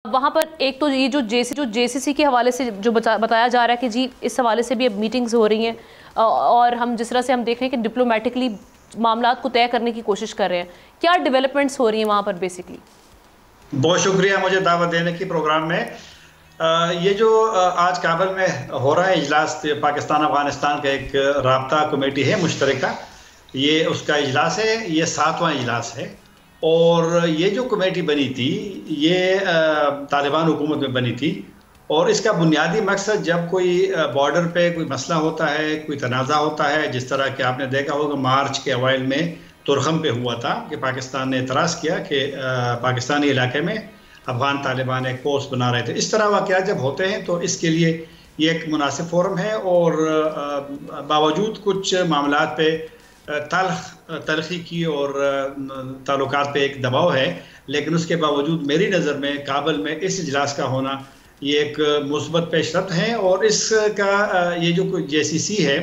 वहाँ पर एक तो ये जो जेसीसी के हवाले से जो बताया जा रहा है कि जी इस हवाले से भी अब मीटिंग्स हो रही हैं और हम जिस तरह से हम देख रहे हैं कि डिप्लोमेटिकली मामला को तय करने की कोशिश कर रहे हैं, क्या डेवलपमेंट्स हो रही हैं वहाँ पर बेसिकली? बहुत शुक्रिया मुझे दावत देने की प्रोग्राम में। ये जो आज काबुल में हो रहा है इजलास, पाकिस्तान अफगानिस्तान का एक राब्ता कमेटी है मुश्तरका, ये उसका इजलास है, ये 7वां इजलास है। और ये जो कमेटी बनी थी ये तालिबान हुकूमत में बनी थी और इसका बुनियादी मकसद जब कोई बॉर्डर पे कोई मसला होता है, कोई तनाज़ा होता है, जिस तरह के आपने देखा होगा मार्च के अवाइल में तुरखम पे हुआ था कि पाकिस्तान ने एतराज़ किया कि पाकिस्तानी इलाके में अफगान तालिबान एक पोस्ट बना रहे थे। इस तरह वाक़यात जब होते हैं तो इसके लिए ये एक मुनासिब फोरम है और बावजूद कुछ मामलात पे तलखी की और ताल्लुकात पे एक दबाव है, लेकिन उसके बावजूद मेरी नज़र में काबुल में इस इजलास का होना ये एक मुस्बत पेशरफ्त है। और इसका ये जो जेसीसी है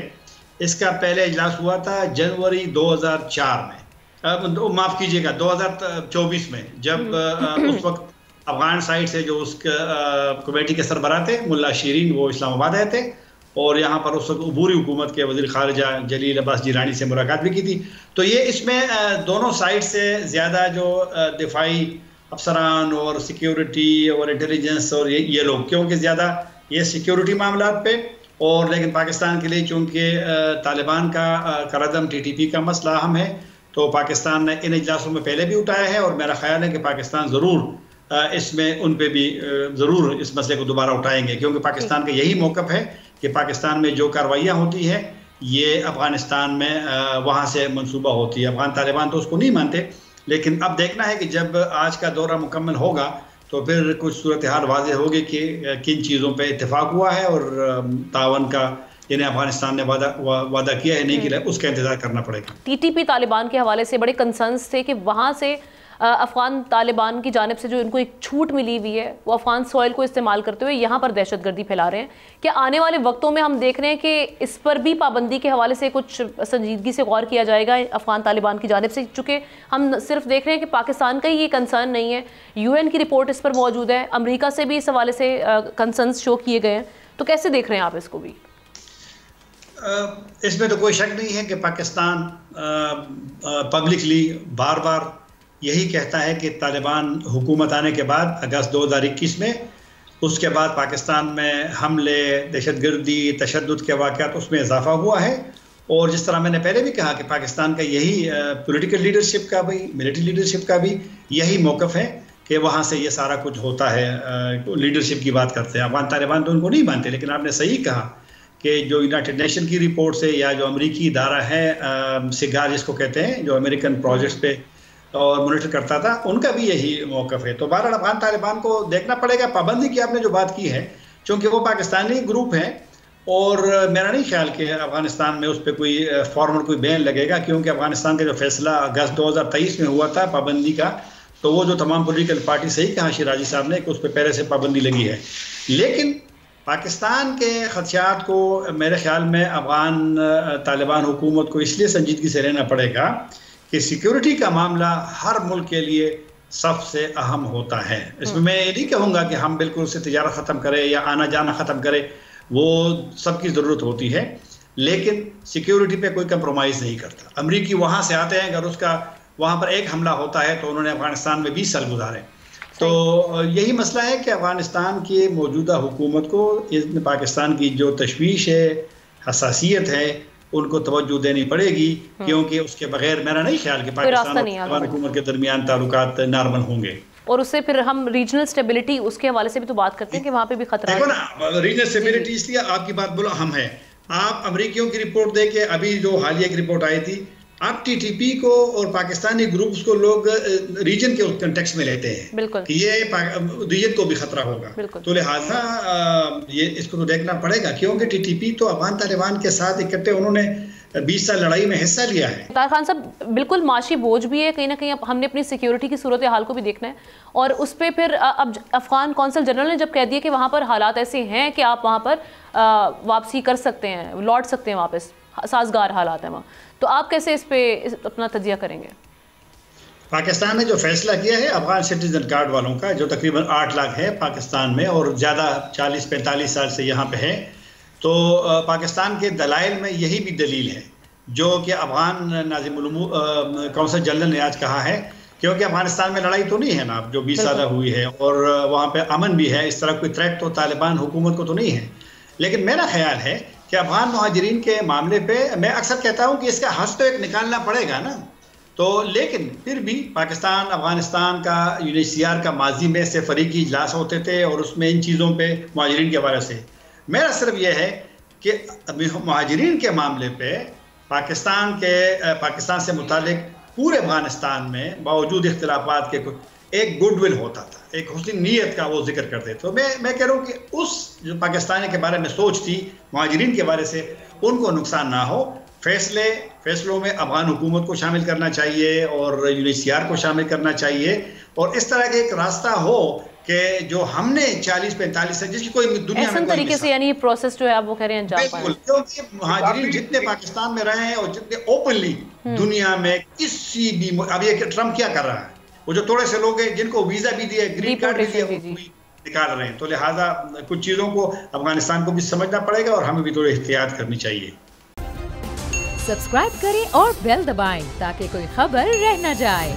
इसका पहले इजलास हुआ था जनवरी 2004 में, माफ़ कीजिएगा 2024 में, जब उस वक्त अफगान साइड से जो उस कमेटी के सरबराह थे मुल्ला शीरीन, वो इस्लामाबाद आए थे और यहाँ पर उस वक्त अबूरी हुकूमत के वज़ीर ख़ारिजा जलील अब्बास जिलानी से मुलाकात भी की थी। तो ये इसमें दोनों साइड से ज़्यादा जो दिफाई अफसरान और सिक्योरिटी और इंटेलिजेंस और ये लोग, क्योंकि ज़्यादा ये सिक्योरिटी मामला पे, और लेकिन पाकिस्तान के लिए चूँकि तालिबान का करदम TTP का मसला अहम है, तो पाकिस्तान ने इन इजलासों में पहले भी उठाया है और मेरा ख्याल है कि पाकिस्तान ज़रूर इसमें उन पे भी ज़रूर इस मसले को दोबारा उठाएंगे, क्योंकि पाकिस्तान का यही मौक़िफ़ है कि पाकिस्तान में जो कार्रवाइयाँ होती हैं ये अफ़गानिस्तान में वहाँ से मंसूबा होती है। अफ़गान तालिबान तो उसको नहीं मानते, लेकिन अब देखना है कि जब आज का दौरा मुकम्मल होगा तो फिर कुछ सूरत हाल वाज़ेह होगी कि किन चीज़ों पे इत्तेफाक हुआ है और तावन का जिन्हें अफगानिस्तान ने वादा किया है नहीं किया, उसका इंतज़ार करना पड़ेगा। TTP तालिबान के हवाले से बड़े कंसर्न्स थे कि वहाँ से अफ़गान तालिबान की जानिब से जो इनको एक छूट मिली हुई है वो अफ़गान सॉइल को इस्तेमाल करते हुए यहाँ पर दहशतगर्दी फैला रहे हैं। क्या आने वाले वक्तों में हम देख रहे हैं कि इस पर भी पाबंदी के हवाले से कुछ संजीदगी से गौर किया जाएगा अफ़गान तालिबान की जानिब से? चूँकि हम सिर्फ देख रहे हैं कि पाकिस्तान का ही ये कंसर्न नहीं है, UN की रिपोर्ट इस पर मौजूद है, अमरीका से भी इस हवाले से कंसर्न्स शो किए गए हैं, तो कैसे देख रहे हैं आप इसको भी? इसमें तो कोई शक नहीं है कि पाकिस्तान पब्लिकली बार बार यही कहता है कि तालिबान हुकूमत आने के बाद अगस्त 2021 में, उसके बाद पाकिस्तान में हमले, दहशतगर्दी, तशद्दुद के वाक़यात उसमें इजाफा हुआ है। और जिस तरह मैंने पहले भी कहा कि पाकिस्तान का यही पॉलिटिकल लीडरशिप का भी, मिलिट्री लीडरशिप का भी यही मौक़िफ़ है कि वहाँ से ये सारा कुछ होता है। लीडरशिप की बात करते हैं, अफगान तालिबान तो उनको नहीं मानते, लेकिन आपने सही कहा कि जो यूनाइटेड नेशन की रिपोर्ट से या जो अमरीकी इदारा है सिगार जिसको कहते हैं, जो अमेरिकन प्रोजेक्ट्स पे और मॉनिटर करता था, उनका भी यही मौक़िफ़ है। तो बहरहाल अफगान तालिबान को देखना पड़ेगा। पाबंदी की आपने जो बात की है, चूँकि वो पाकिस्तानी ग्रुप है और मेरा नहीं ख्याल कि अफगानिस्तान में उस पर कोई फॉर्मल कोई बैन लगेगा, क्योंकि अफगानिस्तान का जो फैसला अगस्त 2023 में हुआ था पाबंदी का, तो वो जो तमाम पॉलिटिकल पार्टी, सही कहा शिराजी साहब ने कि उस पर पहले से पाबंदी लगी है। लेकिन पाकिस्तान के खदशात को मेरे ख्याल में अफगान तालिबान हुकूमत को इसलिए संजीदगी से लेना पड़ेगा कि सिक्योरिटी का मामला हर मुल्क के लिए सबसे अहम होता है। इसमें मैं ये नहीं कहूँगा कि हम बिल्कुल उससे तिजारत ख़त्म करें या आना जाना ख़त्म करें, वो सबकी ज़रूरत होती है, लेकिन सिक्योरिटी पे कोई कंप्रोमाइज़ नहीं करता। अमरीकी वहाँ से आते हैं, अगर उसका वहाँ पर एक हमला होता है तो उन्होंने अफ़गानिस्तान में 20 साल गुजारे। तो यही मसला है कि अफ़गानिस्तान की मौजूदा हुकूमत को इसमें पाकिस्तान की जो तशवीश है, हसासियत है, उनको तवज्जो देनी पड़ेगी, क्योंकि उसके बगैर मेरा नहीं ख्याल कि पाकिस्तान और हुकूमत के दरमियान ताल्लुकात नॉर्मल होंगे। और उससे फिर हम रीजनल स्टेबिलिटी, उसके हवाले से भी तो बात करते हैं कि वहाँ पे भी खतरा है। देखो ना, रीजनल स्टेबिलिटी इसलिए आपकी बाट बोलो हम है। आप अमरीकियों की रिपोर्ट देखे, अभी जो हालिया की रिपोर्ट आई थी, आप TTP को और पाकिस्तानी ग्रुप्स को लोग रीजन के कंटेक्स्ट में लेते हैं कि ये रीजन को भी खतरा होगा। तो लिहाजा ये इसको तो देखना पड़ेगा, क्योंकि TTP तो अफगान तालिबान के साथ इकट्ठे उन्होंने 20 साल लड़ाई में हिस्सा लिया है। तार खान साहब, बिल्कुल माशी बोझ भी है, कहीं ना कहीं हमने अपनी सिक्योरिटी की सूरत हाल को भी देखना है, और उस पर फिर अब अफगान कौंसल जनरल ने जब कह दिया कि वहाँ पर हालात ऐसे हैं कि आप वहाँ पर वापसी कर सकते हैं, लौट सकते हैं वापस, साजगार हालात हैं वहाँ, तो आप कैसे इस पे अपना तजिया करेंगे? पाकिस्तान ने जो फैसला किया है अफगान सिटीजन कार्ड वालों का, जो तकरीबन 8 लाख है पाकिस्तान में और ज़्यादा 40-45 साल से यहाँ पे है, तो पाकिस्तान के दलाइल में यही भी दलील है जो कि अफगान नाज़िम कौंसल जनरल ने आज कहा है, क्योंकि अफगानिस्तान में लड़ाई तो नहीं है ना जो 20 साल हुई है और वहाँ पे अमन भी है, इस तरह कोई थ्रेट तो तालिबान हुकूमत को तो नहीं है। लेकिन मेरा ख्याल है कि अफगान मुहाजिरीन के मामले पे मैं अक्सर कहता हूँ कि इसका हल तो एक निकालना पड़ेगा ना, तो लेकिन फिर भी पाकिस्तान अफगानिस्तान का UNHCR का माजी में से फरीकी इजलास होते थे और उसमें इन चीज़ों पे मुहाजिरीन के हवाले से मेरा सिर्फ यह है कि मुहाजिरीन के मामले पे पाकिस्तान से मुतालिक पूरे अफगानिस्तान में बावजूद इख्तिलाफात के एक गुडविल होता था, एक हुस्न नीयत का वो जिक्र करते थे। तो मैं कह रहा हूँ कि उस जो पाकिस्तानी के बारे में सोच थी मुहाजिरीन के बारे से, उनको नुकसान ना हो। फैसलों में अफगान हुकूमत को शामिल करना चाहिए और UNHCR को शामिल करना चाहिए और इस तरह का एक रास्ता हो कि जो हमने 40-45 से जिसकी कोई दुनिया में तरीके से, यानी ये प्रोसेस जो है आप वो कह रहे हैं बिल्कुल, क्योंकि मुहाजिरीन जितने पाकिस्तान में रहे हैं और जितने ओपनली दुनिया में किसी भी, अब ये ट्रम्प क्या कर रहा है, वो जो थोड़े से लोग हैं जिनको वीजा भी दिए, ग्रीन कार्ड भी दिए, निकाल रहे हैं। तो लिहाजा कुछ चीजों को अफगानिस्तान को भी समझना पड़ेगा और हमें भी थोड़ी एहतियात करनी चाहिए। सब्सक्राइब करें और बेल दबाएं ताकि कोई खबर रह न जाए।